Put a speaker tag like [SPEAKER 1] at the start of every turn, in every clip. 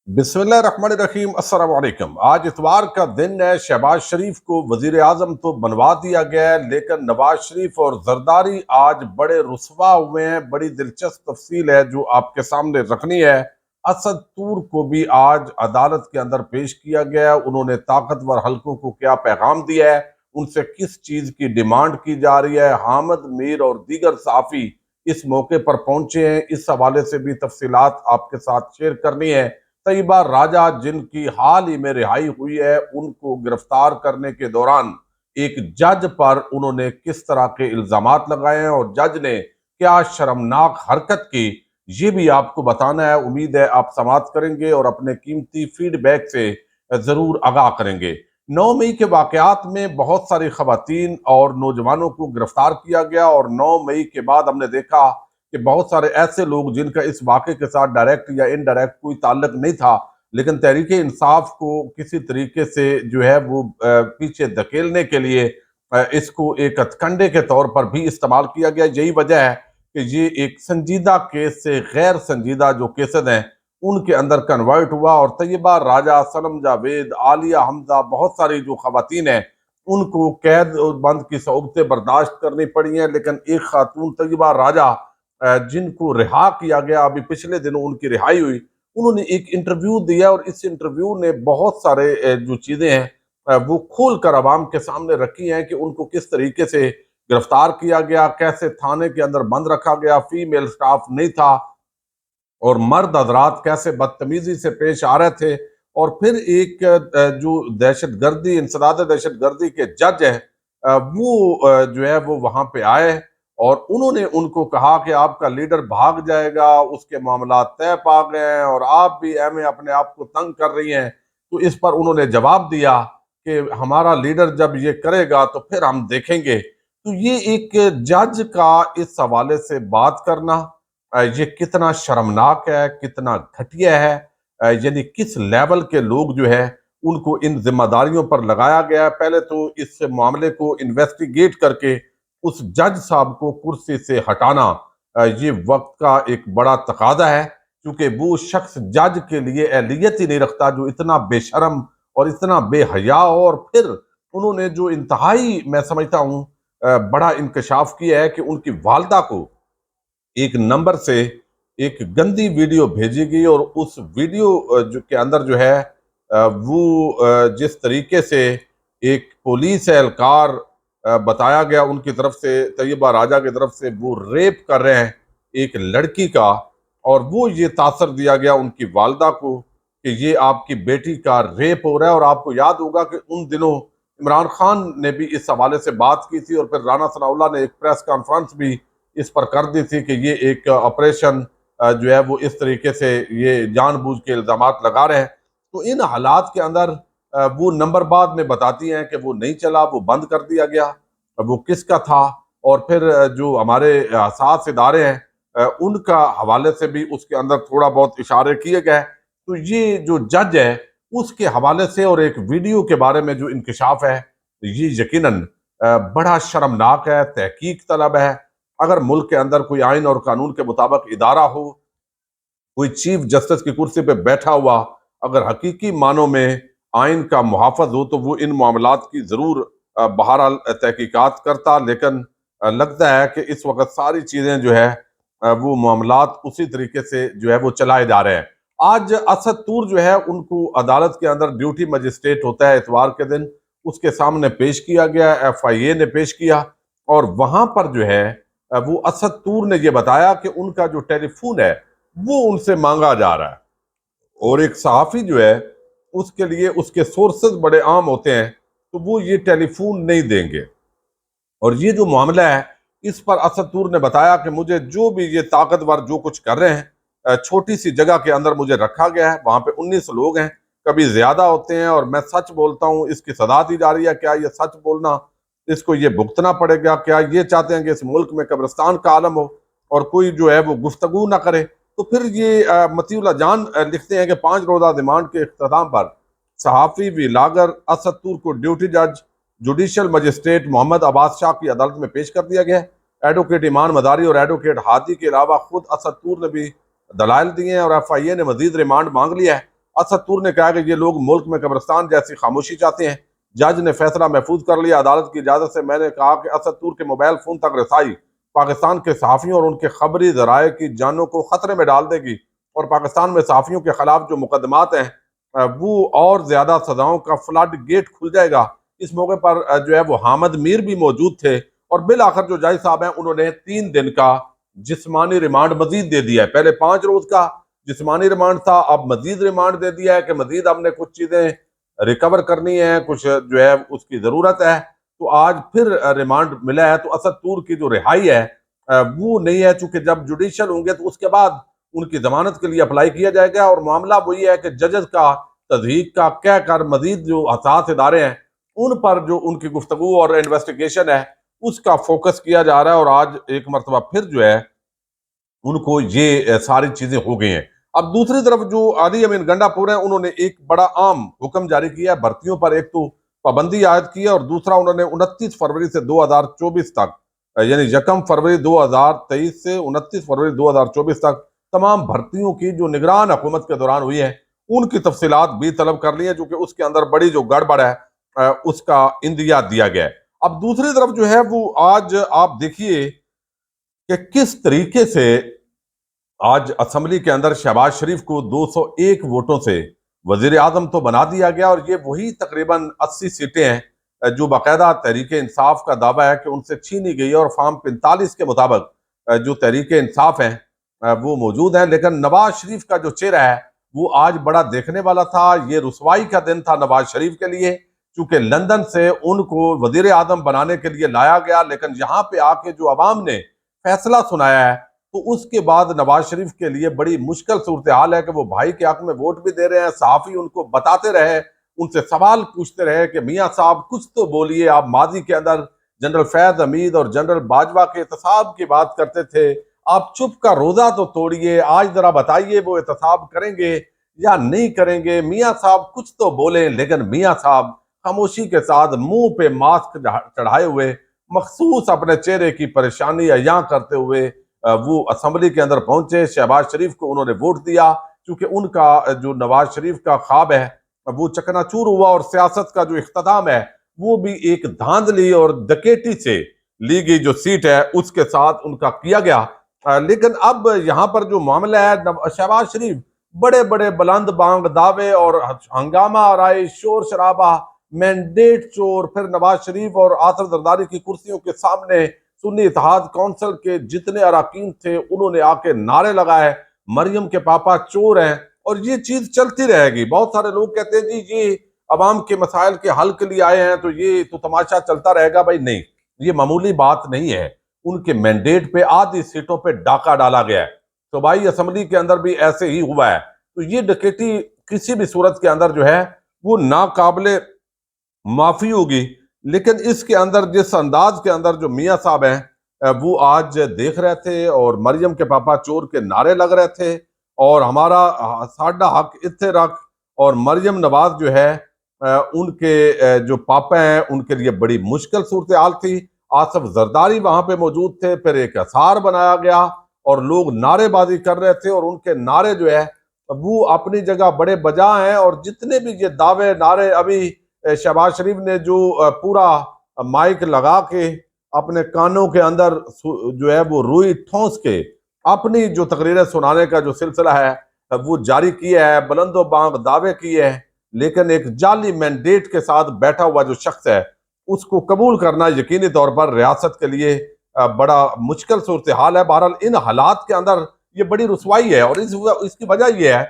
[SPEAKER 1] बिस्मिल्लाहिर्रहमानिर्रहीम। अस्सलाम वालेकुम। आज इतवार का दिन है। शहबाज शरीफ को वजीर आजम तो बनवा दिया गया है, लेकिन नवाज शरीफ और जरदारी आज बड़े रुसवा हुए हैं। बड़ी दिलचस्प तफसील है जो आपके सामने रखनी है। असद तूर को भी आज अदालत के अंदर पेश किया गया है। उन्होंने ताकतवर हलकों को क्या पैगाम दिया है, उनसे किस चीज की डिमांड की जा रही है। हामिद मीर और दीगर सहाफी इस मौके पर पहुंचे हैं। इस हवाले से भी तफसीलात आपके साथ शेयर करनी है। तैयबा राजा, जिनकी हाल ही में रिहाई हुई है, उनको गिरफ्तार करने के दौरान एक जज पर उन्होंने किस तरह के इल्जामात लगाए हैं और जज ने क्या शर्मनाक हरकत की, ये भी आपको बताना है। उम्मीद है आप समाप्त करेंगे और अपने कीमती फीडबैक से जरूर आगाह करेंगे। 9 मई के वाकयात में बहुत सारी खवातीन और नौजवानों को गिरफ्तार किया गया और 9 मई के बाद हमने देखा कि बहुत सारे ऐसे लोग जिनका इस वाक़े के साथ डायरेक्ट या इनडायरेक्ट कोई ताल्लुक नहीं था, लेकिन तहरीक इंसाफ को किसी तरीके से जो है वो पीछे धकेलने के लिए इसको एक हथकंडे के तौर पर भी इस्तेमाल किया गया। यही वजह है कि ये एक संजीदा केस से गैर संजीदा जो केसेस हैं उनके अंदर कन्वर्ट हुआ और तैयबा राजा, सनम जावेद, आलिया हमजा, बहुत सारी जो खवातीन हैं उनको कैद और बंद की सऊबतें बर्दाश्त करनी पड़ी हैं। लेकिन एक खातून तैयबा राजा, जिनको रिहा किया गया, अभी पिछले दिनों उनकी रिहाई हुई, उन्होंने एक इंटरव्यू दिया और इस इंटरव्यू ने बहुत सारे जो चीजें हैं वो खोल कर आवाम के सामने रखी हैं कि उनको किस तरीके से गिरफ्तार किया गया, कैसे थाने के अंदर बंद रखा गया, फीमेल स्टाफ नहीं था और मर्द हजरात कैसे बदतमीजी से पेश आ रहे थे। और फिर एक जो दहशत गर्दी, इंसदाद दहशत गर्दी के जज हैं, वो जो है वो वहां पे आए और उन्होंने उनको कहा कि आपका लीडर भाग जाएगा, उसके मामला तय पा गए हैं और आप भी एम अपने आप को तंग कर रही हैं। तो इस पर उन्होंने जवाब दिया कि हमारा लीडर जब ये करेगा तो फिर हम देखेंगे। तो ये एक जज का इस हवाले से बात करना, ये कितना शर्मनाक है, कितना घटिया है। यानी किस लेवल के लोग जो है उनको इन जिम्मेदारियों पर लगाया गया है। पहले तो इस मामले को इन्वेस्टिगेट करके उस जज साहब को कुर्सी से हटाना, ये वक्त का एक बड़ा तकादा है, क्योंकि वो शख्स जज के लिए अहलियत ही नहीं रखता जो इतना बेशरम और इतना बेहया हो। और फिर उन्होंने जो इंतहाई, मैं समझता हूँ, बड़ा इंकशाफ किया है कि उनकी वालदा को एक नंबर से एक गंदी वीडियो भेजी गई और उस वीडियो जो के अंदर जो है वो जिस तरीके से एक पुलिस एहलकार बताया गया उनकी तरफ से, तैयबा राजा की तरफ से, वो रेप कर रहे हैं एक लड़की का। और वो ये तासर दिया गया उनकी वालदा को कि ये आपकी बेटी का रेप हो रहा है। और आपको याद होगा कि उन दिनों इमरान खान ने भी इस हवाले से बात की थी और फिर राना सनाउल्लाह ने एक प्रेस कॉन्फ्रेंस भी इस पर कर दी थी कि ये एक ऑपरेशन जो है वो इस तरीके से ये जानबूझ के इल्जामात लगा रहे हैं। तो इन हालात के अंदर वो नंबर बाद में बताती हैं कि वो नहीं चला, वो बंद कर दिया गया। वो किसका था? और फिर जो हमारे साथ इदारे हैं उनका हवाले से भी उसके अंदर थोड़ा बहुत इशारे किए गए। तो ये जो जज है उसके हवाले से और एक वीडियो के बारे में जो इंकशाफ है, ये यकीनन बड़ा शर्मनाक है, तहकीक तलब है। अगर मुल्क के अंदर कोई आइन और कानून के मुताबिक इदारा हो, कोई चीफ जस्टिस की कुर्सी पे बैठा हुआ अगर हकीकी मानों में आइन का मुहाफज हो, तो वो इन मामलात की जरूर बहरहाल तहकीकात करता। लेकिन लगता है कि इस वक्त सारी चीजें जो है वो मामलात उसी तरीके से जो है वो चलाए जा रहे हैं। आज असद तूर जो है उनको अदालत के अंदर ड्यूटी मजिस्ट्रेट होता है इतवार के दिन, उसके सामने पेश किया गया, FIA ने पेश किया। और वहां पर जो है वो असद तूर ने ये बताया कि उनका जो टेलीफोन है वो उनसे मांगा जा रहा है। और एक सहाफी जो है उसके लिए उसके सोर्सेज बड़े आम होते हैं, तो वो ये टेलीफोन नहीं देंगे। और ये जो मामला है इस पर असद तूर ने बताया कि मुझे जो भी ये ताकतवर जो कुछ कर रहे हैं, छोटी सी जगह के अंदर मुझे रखा गया है, वहां पे 19 लोग हैं, कभी ज्यादा होते हैं और मैं सच बोलता हूँ, इसकी सजा दी जा रही है। क्या ये सच बोलना, इसको ये भुगतना पड़ेगा? क्या ये चाहते हैं कि इस मुल्क में कब्रिस्तान का आलम हो और कोई जो है वो गुफ्तगू ना करे? तो फिर ये मतीउल्लाह जान लिखते हैं कि 5 रोजा रिमांड के इख्तिताम पर सहाफी विलागर असद तूर को ड्यूटी जज जुडिशल मजिस्ट्रेट मोहम्मद अब्बास शाह की अदालत में पेश कर दिया गया। एडवोकेट ईमान मदारी और एडवोकेट हादी के अलावा खुद असद तूर ने भी दलाइल दिए हैं और FIA ने मजीद रिमांड मांग लिया है। असद तूर ने कहा कि ये लोग मुल्क में कब्रिस्तान जैसी खामोशी चाहते हैं। जज ने फैसला महफूज कर लिया। अदालत की इजाजत से मैंने कहा कि असद तूर के मोबाइल फोन तक रसाई पाकिस्तान के सहाफ़ियों और उनके खबरी जराए की जानों को खतरे में डाल देगी और पाकिस्तान में सहाफ़ियों के खिलाफ जो मुकदमात हैं वो और ज्यादा सजाओं का फ्लड गेट खुल जाएगा। इस मौके पर जो है वो हामिद मीर भी मौजूद थे और बिल आखिर जो जज साहब हैं उन्होंने 3 दिन का जिस्मानी रिमांड मजीद दे दिया है। पहले 5 रोज का जिस्मानी रिमांड था, अब मजीद रिमांड दे दिया है कि मजीद हमने कुछ चीजें रिकवर करनी है, कुछ जो है उसकी जरूरत है। तो आज फिर रिमांड मिला है। तो असद तूर की जो रिहाई है वो नहीं है, चूंकि जब जुडिशल होंगे तो उसके बाद उनकी जमानत के लिए अप्लाई किया जाएगा और मामला वही है कि जजेस का तहकीक का कह कर मजीद जो हसास इदारे हैं उन पर जो उनकी गुफ्तगू और इन्वेस्टिगेशन है उसका फोकस किया जा रहा है। और आज एक मरतबा फिर जो है उनको ये सारी चीजें हो गई हैं। अब दूसरी तरफ जो आदि अमीन गंडापुर है उन्होंने एक बड़ा आम हुक्म जारी किया है भर्तियों पर। एक तो पाबंदी आयद की है और दूसरा उन्होंने 29 फरवरी से 2024 तक यानी 1 फरवरी 2023 से 29 फरवरी 2024 तक तमाम भर्तियों की जो निगरान हुकूमत के दौरान हुई है उनकी तफसीलात भी तलब कर ली है, जो कि उसके अंदर बड़ी जो गड़बड़ है उसका इंदिया दिया गया है। अब दूसरी तरफ जो है वो आज आप देखिए कि किस तरीके से आज असेंबली के अंदर शहबाज शरीफ को 201 वोटों से वजीर आजम तो बना दिया गया और ये वही तकरीबन 80 सीटें हैं जो बाकायदा तहरीक इंसाफ का दावा है कि उनसे छीनी गई है और फॉर्म 45 के मुताबिक जो तहरीक इंसाफ है वो मौजूद है। लेकिन नवाज शरीफ का जो चेहरा है वो आज बड़ा देखने वाला था। ये रुसवाई का दिन था नवाज शरीफ के लिए, क्योंकि लंदन से उनको वजीर आजम बनाने के लिए लाया गया, लेकिन यहाँ पे आके जो अवाम ने फैसला सुनाया है तो उसके बाद नवाज शरीफ के लिए बड़ी मुश्किल सूरत हाल है कि वो भाई के हक में वोट भी दे रहे हैं। सहाफी उनको बताते रहे, उनसे सवाल पूछते रहे कि मियाँ साहब कुछ तो बोलिए, आप माजी के अंदर जनरल फैज हमीद और जनरल बाजवा के एहतसाब की बात करते थे, आप चुप का रोजा तो तोड़िए, आज जरा बताइए वो एहतसाब करेंगे या नहीं करेंगे। मियाँ साहब कुछ तो बोले, लेकिन मियाँ साहब खामोशी के साथ मुंह पे मास्क चढ़ाए हुए मखसूस अपने चेहरे की परेशानी अयां करते हुए वो असेंबली के अंदर पहुंचे। शहबाज शरीफ को उन्होंने वोट दिया क्योंकि उनका जो नवाज शरीफ का ख्वाब है वो चकनाचूर हुआ और सियासत का जो इख्तिताम है वो भी एक धांधली और डकैती से ली गई जो सीट है उसके साथ उनका किया गया। लेकिन अब यहाँ पर जो मामला है, शहबाज शरीफ बड़े बड़े बुलंद बांग दावे और हंगामा आराई, शोर शराबा, मैंडेट चोर, फिर नवाज शरीफ और आसिफ जरदारी की कुर्सियों के सामने सुन्नी इत्तेहाद काउंसिल के जितने अरकान थे उन्होंने आके नारे लगाए मरियम के पापा चोर हैं। और ये चीज चलती रहेगी। बहुत सारे लोग कहते हैं जी ये अवाम के मसाइल के हल के लिए आए हैं तो ये तो तमाशा चलता रहेगा। भाई नहीं, ये मामूली बात नहीं है। उनके मैंडेट पे आधी सीटों पे डाका डाला गया है। सूबाई असेंबली के अंदर भी ऐसे ही हुआ है। तो ये डकैती किसी भी सूरत के अंदर जो है वो नाकाबिले माफी होगी। लेकिन इसके अंदर जिस अंदाज के अंदर जो मियाँ साहब हैं वो आज देख रहे थे और मरियम के पापा चोर के नारे लग रहे थे और हमारा साडा हक इत्थे रख, और मरियम नवाज जो है उनके जो पापा हैं उनके लिए बड़ी मुश्किल सूरत हाल थी। आसिफ जरदारी वहां पे मौजूद थे, फिर एक असार बनाया गया और लोग नारेबाजी कर रहे थे और उनके नारे जो है वो अपनी जगह बड़े बजा हैं। और जितने भी ये दावे नारे अभी शहबाज शरीफ ने जो पूरा माइक लगा के अपने कानों के अंदर जो है वो रुई ठोंस के अपनी जो तकरीरें सुनाने का जो सिलसिला है वो जारी किया है, बुलंदो बांग दावे किए हैं, लेकिन एक जाली मैंडेट के साथ बैठा हुआ जो शख्स है उसको कबूल करना यकीनी तौर पर रियासत के लिए बड़ा मुश्किल सूरत हाल है। बहरहाल इन हालात के अंदर ये बड़ी रुसवाई है और इसकी वजह यह है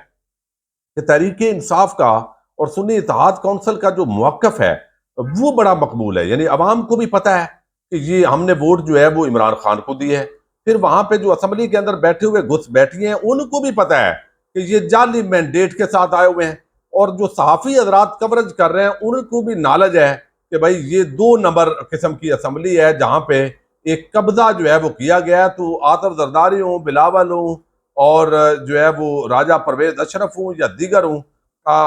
[SPEAKER 1] कि तहरीक इंसाफ का और सुन्नी इत्तेहाद काउंसिल का जो मौक़िफ़ है वो बड़ा मकबूल है। यानी अवाम को भी पता है कि ये हमने वोट जो है वो इमरान खान को दी है। फिर वहां पे जो असेंबली के अंदर बैठे हुए घुसपैठी हैं उनको भी पता है कि ये जाली मैंडेट के साथ आए हुए हैं। और जो सहाफ़ी हजरात कवरेज कर रहे हैं उनको भी नॉलेज है कि भाई ये 2 नंबर किस्म की असेंबली है जहां पे एक कब्जा जो है वो किया गया है। तो आतिफ जरदारी हूँ, बिलावल हूँ और जो है वो राजा परवेज अशरफ हूँ या दीगर हूँ,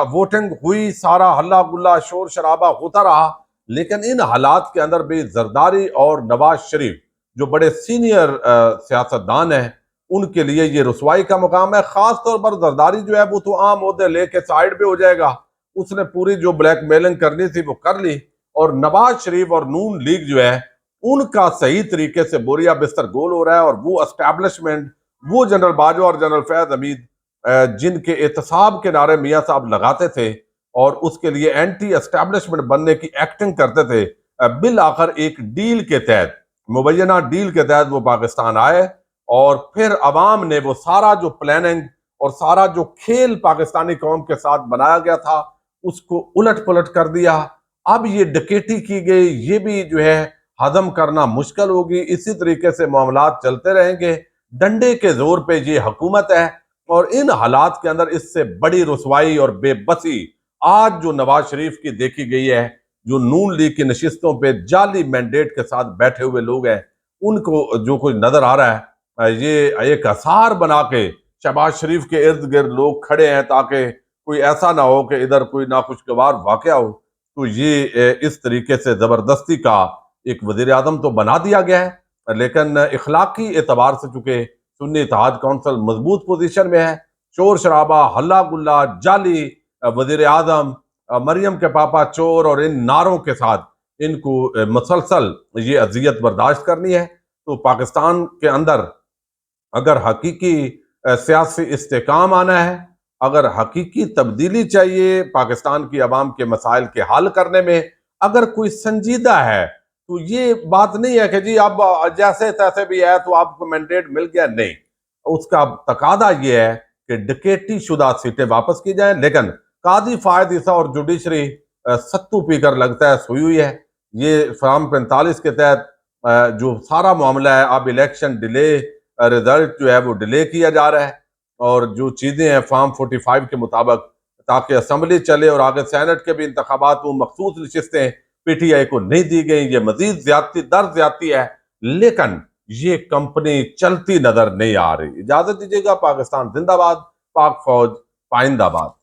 [SPEAKER 1] वोटिंग हुई, सारा हल्ला गुल्ला शोर शराबा होता रहा। लेकिन इन हालात के अंदर भी जरदारी और नवाज शरीफ जो बड़े सीनियर सियासतदान हैं उनके लिए ये रुसवाई का मुकाम है। खास तौर पर जरदारी जो है वो तो आम ओहदे लेके साइड पे हो जाएगा, उसने पूरी जो ब्लैकमेलिंग करनी थी वो कर ली। और नवाज शरीफ और नून लीग जो है उनका सही तरीके से बोरिया बिस्तर गोल हो रहा है। और वो एस्टैब्लिशमेंट, वो जनरल बाजवा और जनरल फैज हमीद जिनके एहतसाब के नारे मियाँ साहब लगाते थे और उसके लिए एंटी एस्टैब्लिशमेंट बनने की एक्टिंग करते थे, बिल आखिर एक डील के तहत, मुबैना डील के तहत वो पाकिस्तान आए। और फिर अवाम ने वो सारा जो प्लानिंग और सारा जो खेल पाकिस्तानी कौम के साथ बनाया गया था उसको उलट पुलट कर दिया। अब ये डकैती की गई, ये भी जो है हजम करना मुश्किल होगी। इसी तरीके से मामलात चलते रहेंगे, डंडे के जोर पे ये हुकूमत है। और इन हालात के अंदर इससे बड़ी रुसवाई और बेबसी आज जो नवाज शरीफ की देखी गई है, जो नून लीग की नशिस्तों पे जाली मैंडेट के साथ बैठे हुए लोग हैं, उनको जो कुछ नजर आ रहा है, ये एक आसार बना के शहबाज शरीफ के इर्द गिर्द लोग खड़े हैं ताकि कोई ऐसा ना हो कि इधर कोई नाखुशगवार वाकया हो। तो ये इस तरीके से जबरदस्ती का एक वजीर आजम तो बना दिया गया है, लेकिन इखलाकी एतबार से चूंकि सुन्नी इत्तेहाद कौंसिल मजबूत पोजीशन में है, शोर शराबा, हल्ला गुल्ला, जाली वजीर आजम, मरियम के पापा चोर और इन नारों के साथ इनको मसलसल ये अजियत बर्दाश्त करनी है। तो पाकिस्तान के अंदर अगर हकीकी सियासी इस्तेकाम आना है, अगर हकीकी तब्दीली चाहिए पाकिस्तान की आवाम के मसाइल के हल करने में, अगर कोई संजीदा है, तो ये बात नहीं है कि जी अब जैसे तैसे भी है तो आपको मैंडेट मिल गया, नहीं। उसका तकादा ये है कि डकैती शुदा सीटें वापस की जाएं। लेकिन काजी फायद ईसा और जुडिशरी सत्तू पीकर लगता है सोई हुई है। ये फार्म 45 के तहत जो सारा मामला है, अब इलेक्शन डिले, रिजल्ट जो है वो डिले किया जा रहा है और जो चीजें हैं फार्म 45 के मुताबिक, ताकि असम्बली चले और आगे सेनेट के भी इंतखाबात, वो मखसूस नशिस्तें पीटीआई को नहीं दी गई। ये मजीद ज्यादती दर ज्यादती है, लेकिन ये कंपनी चलती नजर नहीं आ रही। इजाजत दीजिएगा। पाकिस्तान जिंदाबाद, पाक फौज पाइंदाबाद।